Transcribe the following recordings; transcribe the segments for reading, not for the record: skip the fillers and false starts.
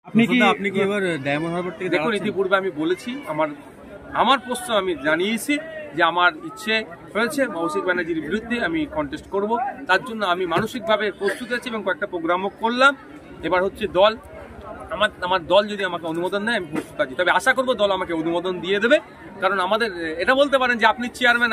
আপনি কি এবার ডায়মন্ড হারবার থেকে দেখুন, ইতিপূর্বে আমি বলেছি আমার প্রশ্ন আমি জানিয়েছি যে আমার ইচ্ছে হয়েছে মৌসিক ব্যানার্জির বিরুদ্ধে আমি কন্টেস্ট করব। তার জন্য আমি মানসিকভাবে প্রস্তুত আছি এবং কয়েকটা প্রোগ্রামও করলাম। এবার হচ্ছে দল আমার দল যদি আমাকে অনুমোদন দেয় আমি প্রস্তুত আছি, তবে আশা করবো দল আমাকে অনুমোদন দিয়ে দেবে। কারণ আমাদের এটা বলতে পারেন যে আপনি চেয়ারম্যান,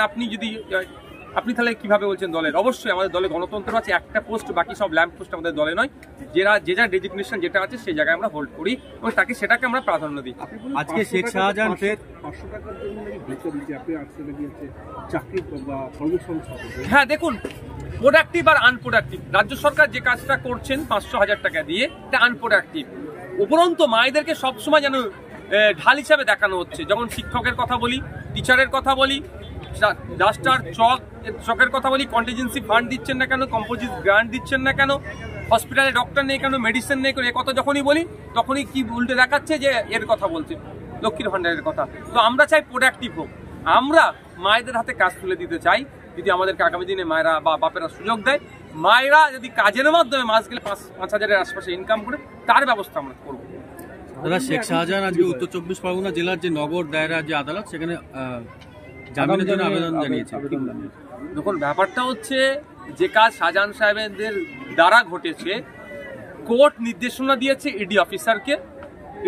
আপনি তাহলে কিভাবে বলছেন দলের? অবশ্যই আমাদের দলে গণতন্ত্র আছে, একটা পোস্ট, বাকি সব ল্যাম্প পোস্ট আমাদের দলে নয়। যে যা ডেজিগনেশন যেটা আছে সেই জায়গায় আমরা হোল্ড করি এবং সেটাকে আমরা প্রাধান্য দিই। আজকে শেখ শাহজাহান ফের 500 টাকার জন্য চাকরি বা কর্মসংস্থান। হ্যাঁ, দেখুন, প্রোডাক্টিভ আর আনপ্রোডাক্টিভ রাজ্য সরকার যে কাজটা করছেন 500,000 টাকা দিয়ে, এটা আনপ্রোডাক্টিভ। উপরন্তু মায়েদেরকে সবসময় যেন ঢাল হিসাবে দেখানো হচ্ছে। যখন শিক্ষকের কথা বলি, টিচারের কথা বলি, ডাস্টার চকের কথা বলি, কন্টিজেন্সি ফান্ড দিচ্ছেন না কেন, কম্পোজিট গ্রান্ট দিচ্ছেন না কেন, হসপিটালে ডক্টর নেই কেন, মেডিসিন নেই কেন, এ কথা যখনই বলি তখনই কি উল্টে দেখাচ্ছে যে এর কথা বলছে, লক্ষ্মীর ভান্ডারের কথা। তো আমরা চাই প্রোডাক্টিভ হোক, আমরা মায়েদের হাতে কাজ তুলে দিতে চাই। যদি আমাদেরকে আগামী দিনে মায়েরা বা বাপেরা সুযোগ দেয়, মায়েরা যদি কাজের মাধ্যমে মাস গেলে 5,000-এর আশপাশে ইনকাম করে, তার ব্যবস্থা আমরা করবো। দাদা, শেখ শাহজাহান আজকে উত্তর 24 পরগনা জেলার যে নগর দায়রা যে আদালত, সেখানে জামিনের জন্য আবেদন জানিয়েছে। দেখুন, ব্যাপারটা হচ্ছে যে কাজ শাহজাহান সাহেবদের দ্বারা ঘটেছে, কোর্ট নির্দেশনা দিয়েছে ইডি অফিসারকে,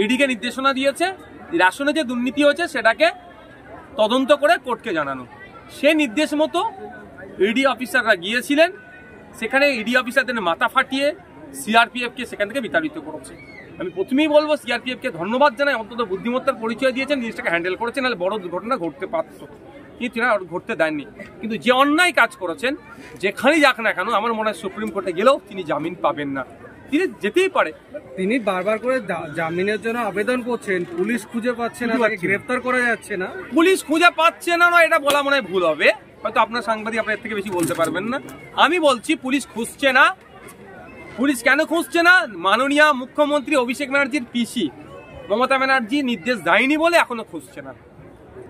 ইডিকে নির্দেশনা দিয়েছে রেশনে যে দুর্নীতি হয়েছে সেটাকে তদন্ত করে কোর্টকে জানানো। সে নির্দেশ মতো ইডি অফিসাররা গিয়েছিলেন, সেখানে ইডি অফিসারদের মাথা ফাটিয়ে সিআরপিএফকে সেখান থেকে বিতাড়িত করেছে। আমি প্রথমেই বলবো সিআরপিএফকে ধন্যবাদ জানাই, অন্তত বুদ্ধিমত্তার পরিচয় দিয়েছেন, জিনিসটাকে হ্যান্ডেল করেছেন, নাহলে বড় দুর্ঘটনা ঘটতে পারত, কিন্তু তিনি ঘটতে দেননি। কিন্তু যে অন্যায় কাজ করেছেন, যেখানেই যাক না কেন, আমার মনে হয় সুপ্রিম কোর্টে গেলেও তিনি জামিন পাবেন না, তিনি যেতেই পারে। তিনি বারবার করে জামিনের জন্য আবেদন করছেন, পুলিশ খুঁজে পাচ্ছে না, তাকে গ্রেফতার করা যাচ্ছে না। পুলিশ খুঁজে পাচ্ছে না, এটা বলা মনে হয় ভুল হবে, হয়তো আপনার সাংবাদিক আপনার থেকে বেশি বলতে পারবেন না। আমি বলছি পুলিশ খুঁজছে না। পুলিশ কেন খুঁজছে না? মাননীয় মুখ্যমন্ত্রী অভিষেক ব্যানার্জির পিসি মমতা ব্যানার্জি নির্দেশ দেয়নি বলে এখনো খুঁজছে না।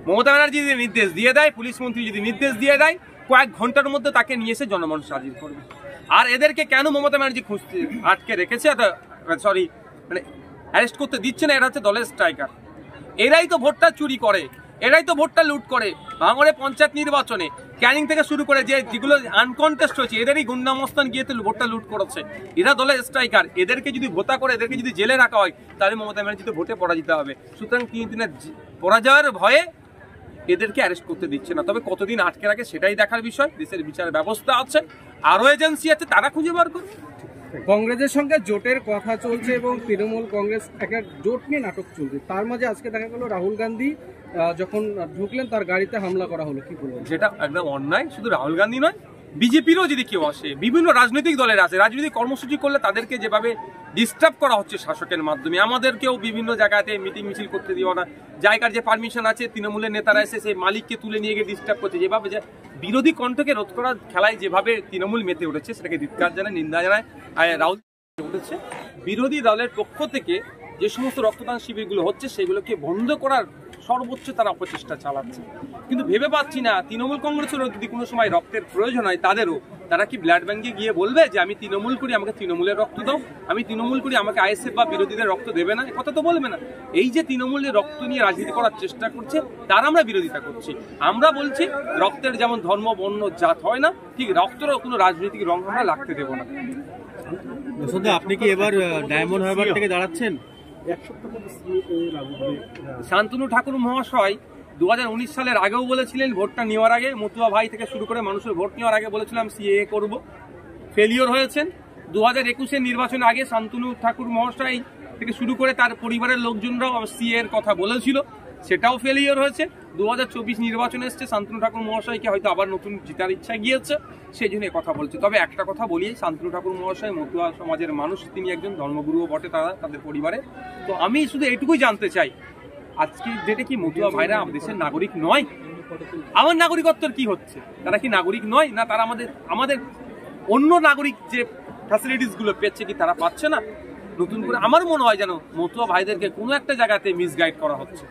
মমতা ব্যানার্জি যদি নির্দেশ দিয়ে দেয়, পুলিশ মন্ত্রী যদি নির্দেশ দিয়ে দেয়, কয়েক ঘন্টার মধ্যে তাকে নিয়ে এসে জনমানুষ হাজির করবে। আর এদেরকে কেন মমতা ব্যানার্জি খুঁজতে আটকে রেখেছে, অ্যারেস্ট করতে দিচ্ছে না? এরা হচ্ছে দলের স্ট্রাইকার, এরাই তো ভোটটা চুরি করে, এরাই তো ভোটটা লুট করে। ভাঙড়ে পঞ্চায়েত নির্বাচনে ক্যানিং থেকে শুরু করে যেগুলো আনকনটেস্ট হয়েছে, এদেরই গুন্ডামস্তান গিয়ে তো ভোটটা লুট করেছে। এরা দলের স্ট্রাইকার, এদেরকে যদি ভোতা করে, এদেরকে যদি জেলে রাখা হয়, তাহলে মমতা ব্যানার্জি তো ভোটে পরাজিত হবে। সুতরাং 3 দিনের পরাজয়ের ভয়ে এদেরকে অ্যারেস্ট করতে দিচ্ছে না। তবে কতদিন আটকে রাখে সেটাই দেখার বিষয়। দেশের বিচার ব্যবস্থা আছে, আরও এজেন্সি আছে, তারা খুঁজে বার করবে। কংগ্রেসের সঙ্গে জোটের কথা চলছে এবং তৃণমূল কংগ্রেস একটা জোট নিয়ে নাটক চলছে, তার মাঝে আজকে দেখা গেল রাহুল গান্ধী যখন ঢুকলেন তার গাড়িতে হামলা করা হলো, কি বলবো? যেটা একদম অন্যায়। শুধু রাহুল গান্ধী নয়, বিজেপিরও যদি কেউ আসে, বিভিন্ন রাজনৈতিক দলের আছে, রাজনৈতিক কর্মসূচি করলে তাদেরকে যেভাবে ডিস্টার্ব করা হচ্ছে শাসকের মাধ্যমে, আমাদেরকেও বিভিন্ন জায়গাতে মিটিং মিছিল করতে দিও না, জায়গার যে পারমিশন আছে তৃণমূলের নেতারা এসে সেই মালিককে তুলে নিয়ে গিয়ে ডিস্টার্ব করছে, যেভাবে যে বিরোধী কণ্ঠকে রোধ করার খেলায় যেভাবে তৃণমূল মেতে উঠেছে, সেটাকে ধিক্কার জানায়, নিন্দা জানায়। আর রাহুল উঠেছে বিরোধী দলের পক্ষ থেকে যে সমস্ত রক্তদান শিবিরগুলো হচ্ছে সেগুলোকে বন্ধ করার সর্বোচ্চ তারা অপচেষ্টা চালাচ্ছে। কিন্তু ভেবে পাচ্ছি না, তৃণমূল কংগ্রেসেরও যদি কোনো সময় রক্তের প্রয়োজন হয়, তারা কি ব্লাড ব্যাঙ্কে গিয়ে বলবে যে আমি তৃণমূল করি, আমাকে তৃণমূলের রক্ত দাও, আমি তৃণমূল করি, আমাকে আইএসএফ বা বিরোধীদের রক্ত দেবে না? কথা তো বলবে না। এই যে তৃণমূলের রক্ত নিয়ে রাজনীতি করার চেষ্টা করছে, তার আমরা বিরোধিতা করছি। আমরা বলছি রক্তের যেমন ধর্ম, বর্ণ, জাত হয় না, ঠিক রক্তেরও কোনো রাজনৈতিক রং আমরা লাগতে দেবো না। আপনি কি এবার ডায়মন্ড হারবার থেকে দাঁড়াচ্ছেন? শান্তনু ঠাকুর মহাশয় 2019 সালের আগেও বলেছিলেন, ভোটটা নেওয়ার আগে, মতুয়া ভাই থেকে শুরু করে মানুষের ভোট নেওয়ার আগে বলেছিলাম সিএএ করব, ফেলিওর হয়েছেন। 2021-এর নির্বাচনের আগে শান্তনু ঠাকুর মহাশয় থেকে শুরু করে তার পরিবারের লোকজনরাও সিএএ এর কথা বলেছিল, সেটাও ফেলিওর হয়েছে। 2024 নির্বাচনে এসছে, শান্তনু ঠাকুর মহাশয়কে হয়তো আবার নতুন জিতার ইচ্ছা গিয়েছে, সেই জন্য কথা বলছে। তবে একটা কথা বলি, শান্তনু ঠাকুর মহাশয় মতুয়া সমাজের মানুষ, তিনি একজন ধর্মগুরুও বটে তাদের পরিবারে। তো আমি শুধু এইটুকুই জানতে চাই, আজকে যেটা কি মতুয়া ভাইরা দেশের নাগরিক নয়? আমার নাগরিকত্বের কি হচ্ছে? তারা কি নাগরিক নয়? না তারা আমাদের অন্য নাগরিক যে ফ্যাসিলিটিসগুলো পেচ্ছে কি তারা পাচ্ছে না? নতুন করে আমার মনে হয় যেন মতুয়া ভাইদেরকে কোনো একটা জায়গাতে মিসগাইড করা হচ্ছে।